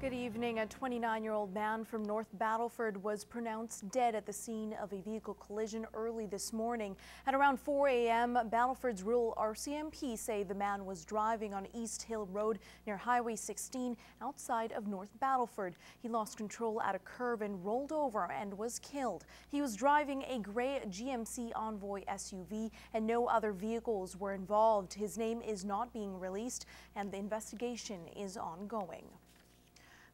Good evening. A 29-year-old man from North Battleford was pronounced dead at the scene of a vehicle collision early this morning. At around 4 a.m., Battleford's rural RCMP say the man was driving on East Hill Road near Highway 16 outside of North Battleford. He lost control at a curve and rolled over and was killed. He was driving a gray GMC Envoy SUV and no other vehicles were involved. His name is not being released and the investigation is ongoing.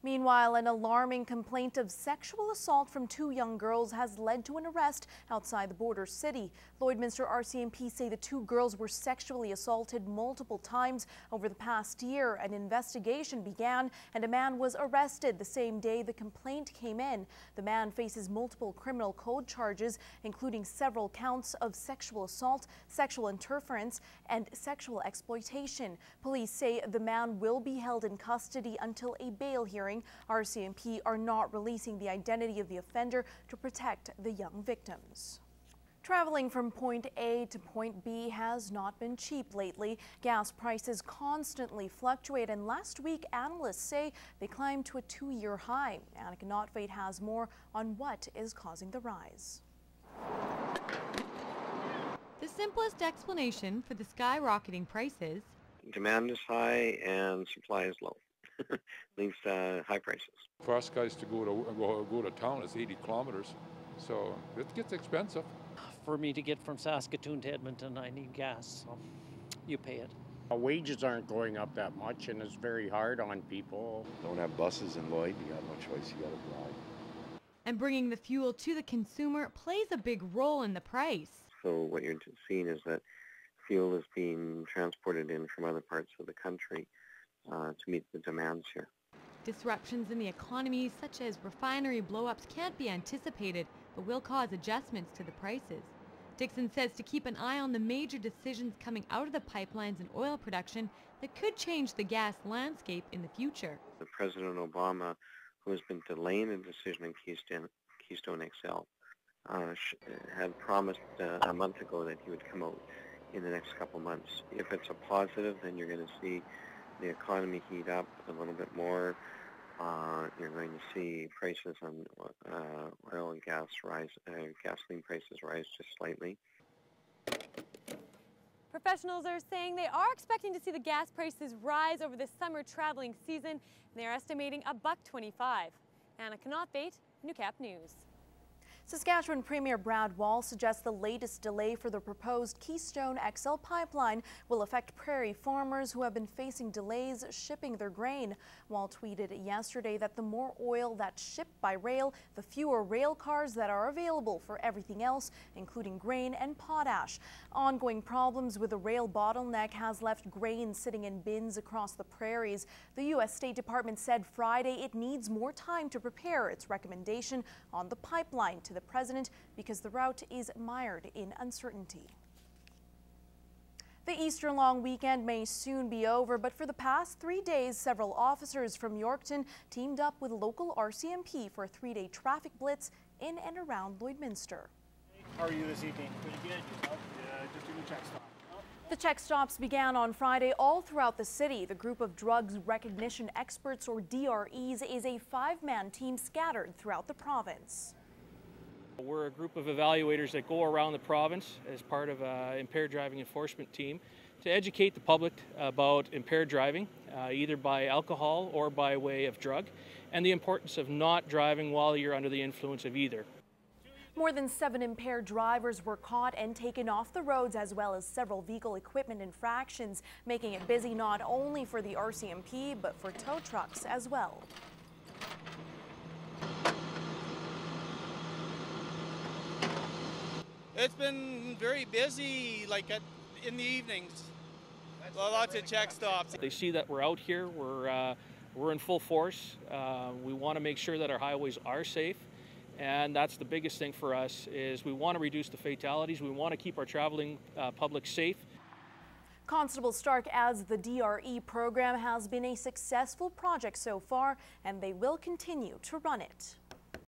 Meanwhile, an alarming complaint of sexual assault from two young girls has led to an arrest outside the border city. Lloydminster RCMP say the two girls were sexually assaulted multiple times over the past year. An investigation began and a man was arrested the same day the complaint came in. The man faces multiple criminal code charges, including several counts of sexual assault, sexual interference, and sexual exploitation. Police say the man will be held in custody until a bail hearing. RCMP are not releasing the identity of the offender to protect the young victims. Traveling from point A to point B has not been cheap lately. Gas prices constantly fluctuate, and last week analysts say they climbed to a 2-year high. Annika Notfate has more on what is causing the rise. The simplest explanation for the skyrocketing prices: demand is high and supply is low. Leaves high prices. For us guys to go to town, it's 80 kilometers, so it gets expensive. For me to get from Saskatoon to Edmonton, I need gas, so you pay it. Wages aren't going up that much, and it's very hard on people. Don't have buses in Lloyd, you got no choice, you got to drive. And bringing the fuel to the consumer plays a big role in the price. So what you're seeing is that fuel is being transported in from other parts of the country to meet the demands here. Disruptions in the economy, such as refinery blow-ups, can't be anticipated, but will cause adjustments to the prices. Dixon says to keep an eye on the major decisions coming out of the pipelines and oil production that could change the gas landscape in the future. President Obama, who has been delaying a decision on Keystone XL, had promised a month ago that he would come out in the next couple months. If it's a positive, then you're going to see the economy heat up a little bit more. You're going to see prices on oil and gas rise, gasoline prices rise just slightly. Professionals are saying they are expecting to see the gas prices rise over the summer traveling season, and they're estimating $1.25. Annika Notfate, Newcap News. Saskatchewan Premier Brad Wall suggests the latest delay for the proposed Keystone XL pipeline will affect prairie farmers who have been facing delays shipping their grain. Wall tweeted yesterday that the more oil that's shipped by rail, the fewer rail cars that are available for everything else, including grain and potash. Ongoing problems with the rail bottleneck has left grain sitting in bins across the prairies. The U.S. State Department said Friday it needs more time to prepare its recommendation on the pipeline to the president because the route is mired in uncertainty. The Easter long weekend may soon be over, but for the past 3 days, several officers from Yorkton teamed up with local RCMP for a 3-day traffic blitz in and around Lloydminster. How are you this evening? Pretty good. Just doing a check stop. The check stops began on Friday all throughout the city. The group of Drugs Recognition Experts, or DREs, is a 5-man team scattered throughout the province. We're a group of evaluators that go around the province as part of an impaired driving enforcement team to educate the public about impaired driving, either by alcohol or by way of drug, and the importance of not driving while you're under the influence of either. More than 7 impaired drivers were caught and taken off the roads, as well as several vehicle equipment infractions, making it busy not only for the RCMP but for tow trucks as well. It's been very busy, in the evenings. Lots of check stops. They see that we're out here, we're in full force. We want to make sure that our highways are safe, and that's the biggest thing for us. Is we want to reduce the fatalities. We want to keep our traveling public safe. Constable Stark adds the DRE program has been a successful project so far, and they will continue to run it.